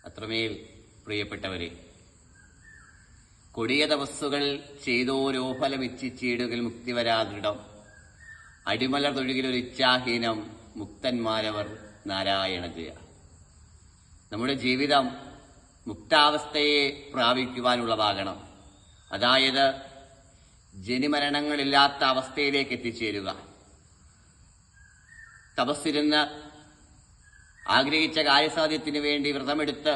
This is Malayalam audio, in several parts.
അത്രമേൽ പ്രിയപ്പെട്ടവരെ, കൊടിയ തപസ്സുകൾ ചെയ്തോരോ ഫലമിച്ഛിച്ചിടുകിൽ മുക്തി വരാദൃഢം, അടിമലർ തൊഴുകിലൊരിച്ഛാഹീനം മുക്തന്മാരവർ നാരായണ ജയ. നമ്മുടെ ജീവിതം മുക്താവസ്ഥയെ പ്രാപിക്കുവാനുള്ളതാകണം. അതായത് ജനിമരണങ്ങളില്ലാത്ത അവസ്ഥയിലേക്ക് എത്തിച്ചേരുക. തപസ്സിരുന്ന് ആഗ്രഹിച്ച കാര്യസാധ്യത്തിന് വേണ്ടി വ്രതമെടുത്ത്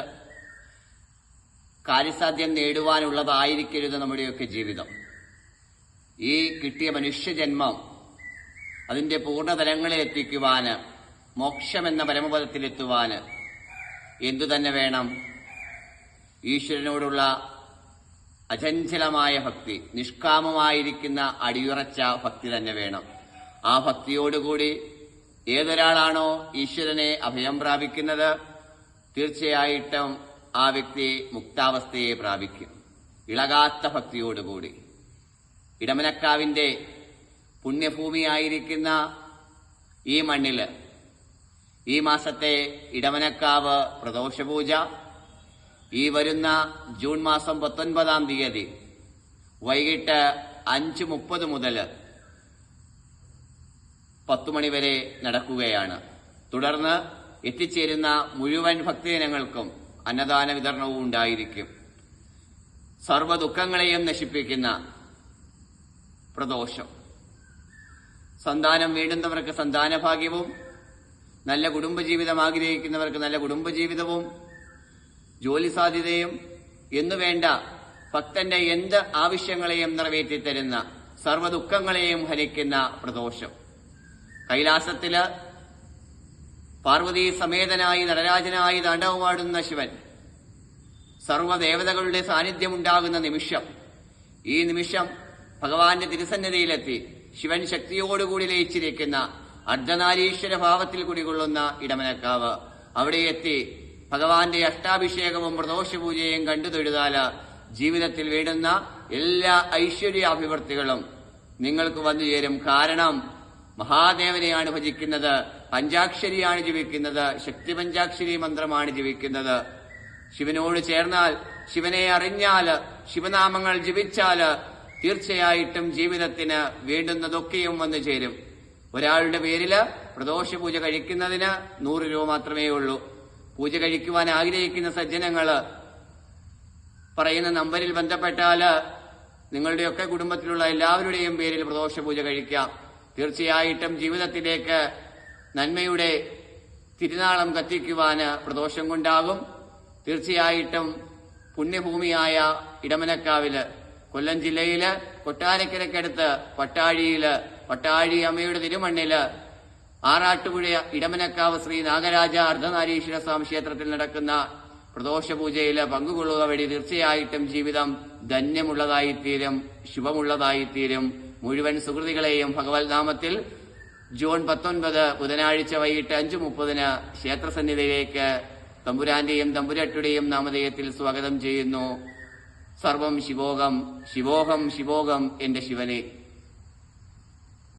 കാര്യസാധ്യം നേടുവാനുള്ളതായിരിക്കരുത് നമ്മുടെയൊക്കെ ജീവിതം. ഈ കിട്ടിയ മനുഷ്യജന്മം അതിന്റെ പൂർണ്ണതലങ്ങളിൽ എത്തിക്കുവാന്, മോക്ഷമെന്ന പരമപദത്തിലെത്തുവാന് എന്തു തന്നെ വേണം? ഈശ്വരനോടുള്ള അചഞ്ചലമായ ഭക്തി, നിഷ്കാമമായിരിക്കുന്ന അടിയുറച്ച ഭക്തി തന്നെ വേണം. ആ ഭക്തിയോടുകൂടി ഏതൊരാളാണോ ഈശ്വരനെ അഭയം പ്രാപിക്കുന്നത്, തീർച്ചയായിട്ടും ആ വ്യക്തി മുക്താവസ്ഥയെ പ്രാപിക്കും. ഇളകാത്ത ഭക്തിയോടുകൂടി. ഇടമനക്കാവിന്റെ പുണ്യഭൂമിയായിരിക്കുന്ന ഈ മണ്ണില് ഈ മാസത്തെ ഇടമനക്കാവ് പ്രദോഷപൂജ ഈ വരുന്ന ജൂൺ മാസം 19-ാം തീയതി വൈകിട്ട് 5:30 മുതൽ 10 മണി വരെ നടക്കുകയാണ്. തുടർന്ന് എത്തിച്ചേരുന്ന മുഴുവൻ ഭക്തജനങ്ങൾക്കും അന്നദാന വിതരണവും ഉണ്ടായിരിക്കും. സർവ്വ ദുഃഖങ്ങളെയും നശിപ്പിക്കുന്ന പ്രദോഷം. സന്താനം വേണ്ടുന്നവർക്ക് സന്താനഭാഗ്യവും, നല്ല കുടുംബജീവിതം ആഗ്രഹിക്കുന്നവർക്ക് നല്ല കുടുംബജീവിതവും, ജോലി സാധ്യതയും എന്നുവേണ്ട ഭക്തന്റെ എന്ത് ആവശ്യങ്ങളെയും നിറവേറ്റിത്തരുന്ന, സർവ്വ ദുഃഖങ്ങളെയും ഹരിക്കുന്ന പ്രദോഷം. കൈലാസത്തില് പാർവതീ സമേതനായി നടരാജനായി താണ്ഡവമാടുന്ന ശിവൻ, സർവ്വദേവതകളുടെ സാന്നിധ്യമുണ്ടാകുന്ന നിമിഷം, ഈ നിമിഷം ഭഗവാന്റെ തിരുസന്നിധിയിലെത്തി ശിവൻ ശക്തിയോടുകൂടി ലയിച്ചിരിക്കുന്ന അർദ്ധനാരീശ്വര ഭാവത്തിൽ കുടികൊള്ളുന്ന ഇടമനക്കാവ്, അവിടെ എത്തി ഭഗവാന്റെ അഷ്ടാഭിഷേകവും പ്രദോഷപൂജയും കണ്ടു തൊഴുതാല് ജീവിതത്തിൽ വേണ്ടുന്ന എല്ലാ ഐശ്വര്യാഭിവൃദ്ധികളും നിങ്ങൾക്ക് വന്നു ചേരും. കാരണം മഹാദേവനെയാണ് ഭജിക്കുന്നത്, പഞ്ചാക്ഷരിയാണ് ജപിക്കുന്നത്, ശക്തി പഞ്ചാക്ഷരി മന്ത്രമാണ് ജപിക്കുന്നത്. ശിവനോട് ചേർന്നാൽ, ശിവനെ അറിഞ്ഞാല്, ശിവനാമങ്ങൾ ജപിച്ചാല് തീർച്ചയായിട്ടും ജീവിതത്തിന് വേണ്ടുന്നതൊക്കെയും വന്നു ചേരും. ഒരാളുടെ പേരില് പ്രദോഷപൂജ കഴിക്കുന്നതിന് 100 രൂപ മാത്രമേ ഉള്ളൂ. പൂജ കഴിക്കുവാൻ ആഗ്രഹിക്കുന്ന സജ്ജനങ്ങള് പറയുന്ന നമ്പറിൽ ബന്ധപ്പെട്ടാല് നിങ്ങളുടെയൊക്കെ കുടുംബത്തിലുള്ള എല്ലാവരുടെയും പേരിൽ പ്രദോഷപൂജ കഴിക്കാം. തീർച്ചയായിട്ടും ജീവിതത്തിലേക്ക് നന്മയുടെ തിരുനാളം കത്തിക്കുവാന് പ്രദോഷം കൊണ്ടാകും. തീർച്ചയായിട്ടും പുണ്യഭൂമിയായ ഇടമനക്കാവില്, കൊല്ലം ജില്ലയില് കൊട്ടാരക്കരയ്ക്കടുത്ത് പട്ടാഴിയില്, പട്ടാഴി അമ്മയുടെ തിരുമണ്ണില് ആറാട്ടുപുഴ ഇടമനക്കാവ് ശ്രീ നാഗരാജ അർദ്ധനാരീശ്വര സ്വാമി ക്ഷേത്രത്തിൽ നടക്കുന്ന പ്രദോഷപൂജയില് പങ്കുകൊള്ളുക വഴി തീർച്ചയായിട്ടും ജീവിതം ധന്യമുള്ളതായിത്തീരും, ശുഭമുള്ളതായിത്തീരും. മുഴുവൻ സുഹൃതികളെയും ഭഗവത് നാമത്തിൽ ജൂൺ 19 ബുധനാഴ്ച വൈകിട്ട് 5:30 ക്ഷേത്രസന്നിധിയിലേക്ക് തമ്പുരാന്റെയും തമ്പുരട്ടുടെയും നാമധേയത്തിൽ സ്വാഗതം ചെയ്യുന്നു. സർവം ശിവോഹം, ശിവോഹം ശിവോഹം എന്റെ ശിവനെ.